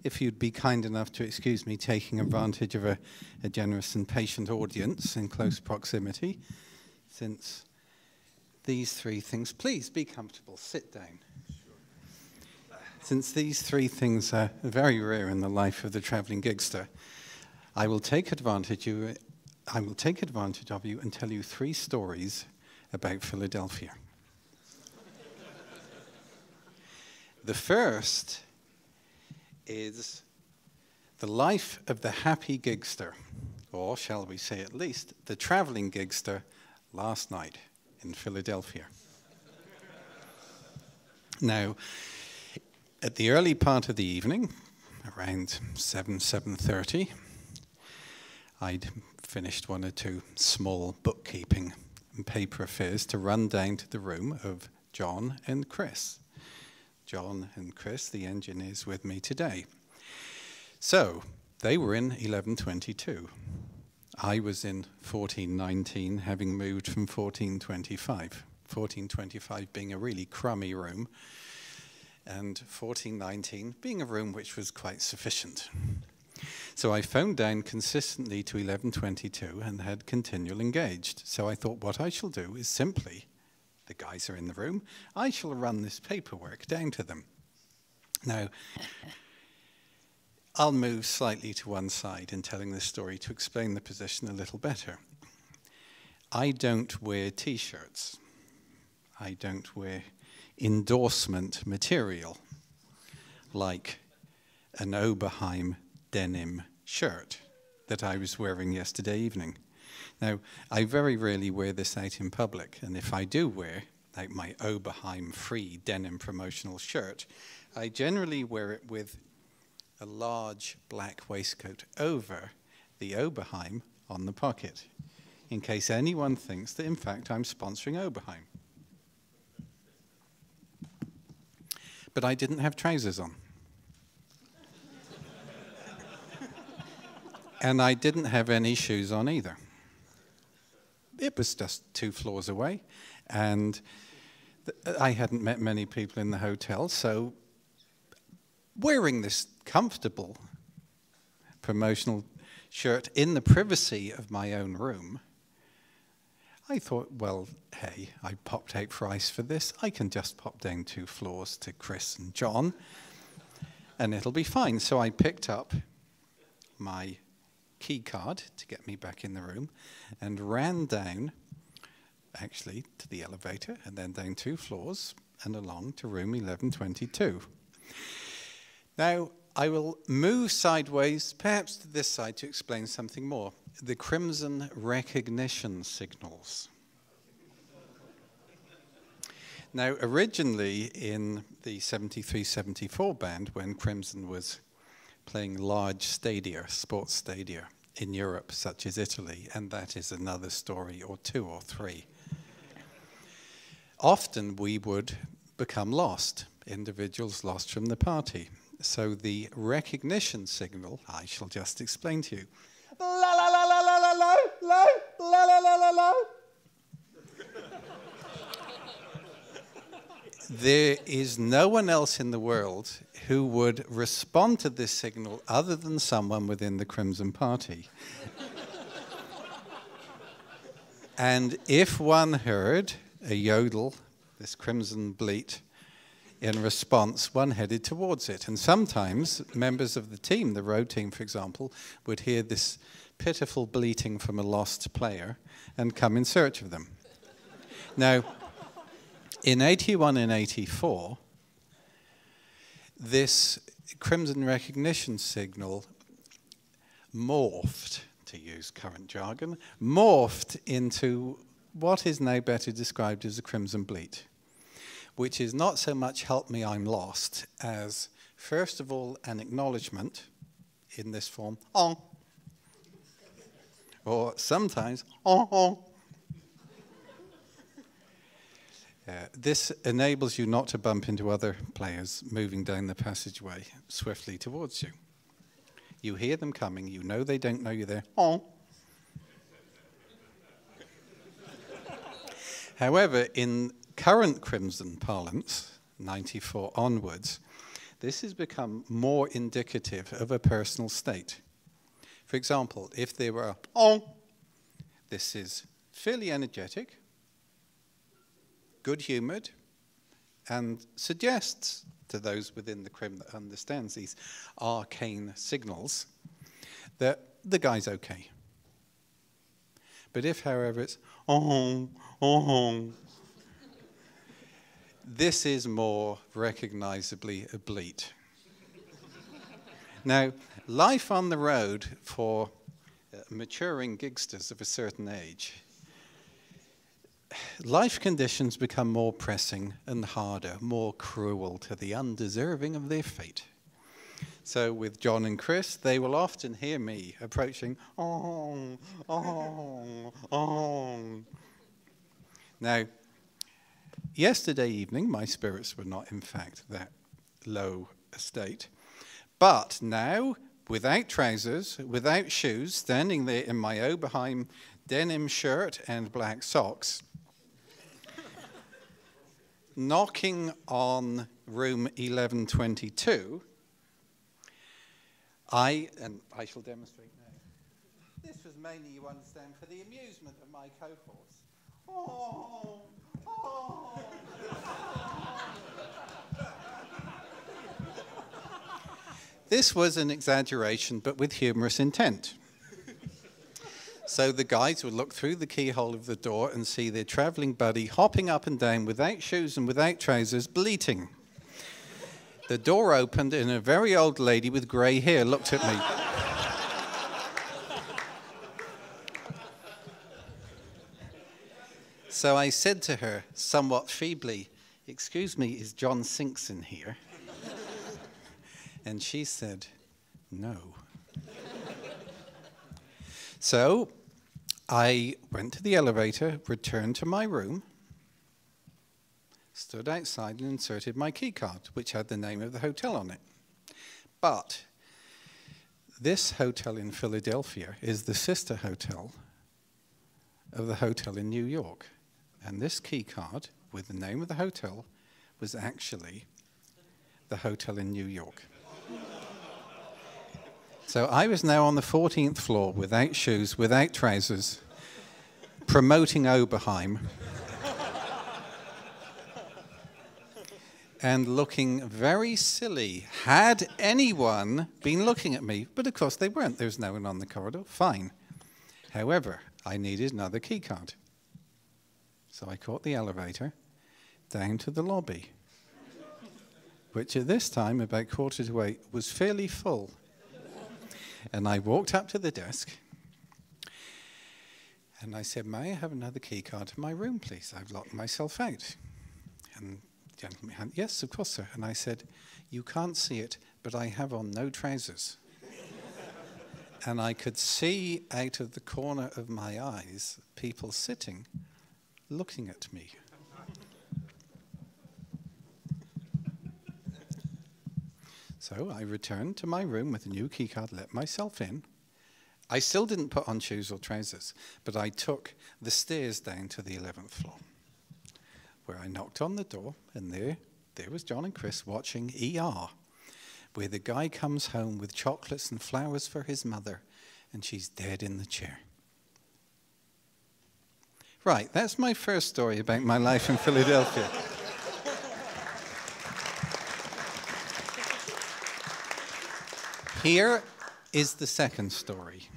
if you'd be kind enough to excuse me taking advantage of a generous and patient audience in close proximity, since these three things, please be comfortable, sit down. Since these three things are very rare in the life of the traveling gigster, I will take advantage of you and tell you three stories about Philadelphia. The first is the life of the happy gigster, or shall we say at least, the traveling gigster last night in Philadelphia. Now, at the early part of the evening, around 7:30, I'd finished one or two small bookkeeping and paper affairs to run down to the room of John and Chris. John and Chris, the engineers, with me today. So, they were in 1122. I was in 1419, having moved from 1425. 1425 being a really crummy room, and 1419 being a room which was quite sufficient. So I phoned down consistently to 1122 and had continual engaged. So I thought what I shall do is simply, the guys are in the room, I shall run this paperwork down to them. Now, I'll move slightly to one side in telling this story to explain the position a little better. I don't wear T-shirts. I don't wear endorsement material like an Oberheim denim shirt that I was wearing yesterday evening. Now, I very rarely wear this out in public, and if I do wear like my Oberheim free denim promotional shirt, I generally wear it with a large black waistcoat over the Oberheim on the pocket, in case anyone thinks that in fact I'm sponsoring Oberheim. But I didn't have trousers on. And I didn't have any shoes on either. It was just 2 floors away, and I hadn't met many people in the hotel, so wearing this comfortable promotional shirt in the privacy of my own room, I thought, well, hey, I popped out for ice for this. I can just pop down 2 floors to Chris and John, and it'll be fine. So I picked up my key card to get me back in the room and ran down, actually, to the elevator and then down 2 floors and along to room 1122. Now, I will move sideways, perhaps to this side, to explain something more. The crimson recognition signals. Now, originally in the 73-74 band, when Crimson was playing large stadia, sports stadia in Europe, such as Italy, and that is another story or 2 or 3. Often we would become lost, individuals lost from the party. So the recognition signal, I shall just explain to you. La la la la la la la la la la la la la. There is no one else in the world who would respond to this signal other than someone within the Crimson Party. And if one heard a yodel, this crimson bleat, in response, one headed towards it. And sometimes members of the team, the road team, for example, would hear this pitiful bleating from a lost player and come in search of them. Now, in 81 and 84, this crimson recognition signal morphed, to use current jargon, morphed into what is now better described as a crimson bleat, which is not so much help me I'm lost as, first of all, an acknowledgement in this form, oh, or sometimes, oh, oh. This enables you not to bump into other players moving down the passageway swiftly towards you. You hear them coming, you know they don't know you're there, oh. However, in current Crimson parlance, 94 onwards, this has become more indicative of a personal state. For example, if they were, oh, this is fairly energetic, good-humoured, and suggests to those within the crim that understands these arcane signals that the guy's okay. But if, however, it's, oh, oh, this is more recognizably a bleat. Now, life on the road for maturing gigsters of a certain age, life conditions become more pressing and harder, more cruel to the undeserving of their fate. So with John and Chris, they will often hear me approaching, oh, oh, oh. Now, yesterday evening, my spirits were not, in fact, that low a state. But now, without trousers, without shoes, standing there in my Oberheim denim shirt and black socks, knocking on room 1122, and I shall demonstrate now. This was mainly, you understand, for the amusement of my cohorts. Oh, oh. This was an exaggeration, but with humorous intent. So the guides would look through the keyhole of the door and see their traveling buddy hopping up and down without shoes and without trousers, bleating. The door opened and a very old lady with grey hair looked at me. So I said to her, somewhat feebly, "Excuse me, is John Sinks in here?" And she said, "No." So I went to the elevator, returned to my room, stood outside and inserted my key card, which had the name of the hotel on it. But this hotel in Philadelphia is the sister hotel of the hotel in New York. And this key card with the name of the hotel was actually the hotel in New York. So I was now on the 14th floor without shoes, without trousers, promoting Oberheim, and looking very silly. Had anyone been looking at me? But of course they weren't. There was no one on the corridor. Fine. However, I needed another key card. So I caught the elevator down to the lobby, which at this time, about 7:45, was fairly full. And I walked up to the desk, and I said, "May I have another key card to my room, please? I've locked myself out." And the gentleman had, "Yes, of course, sir." And I said, "You can't see it, but I have on no trousers." And I could see out of the corner of my eyes people sitting, looking at me. So I returned to my room with a new key card, let myself in. I still didn't put on shoes or trousers, but I took the stairs down to the 11th floor, where I knocked on the door, and there was John and Chris watching ER, where the guy comes home with chocolates and flowers for his mother, and she's dead in the chair. Right, that's my first story about my life in Philadelphia. Here is the second story.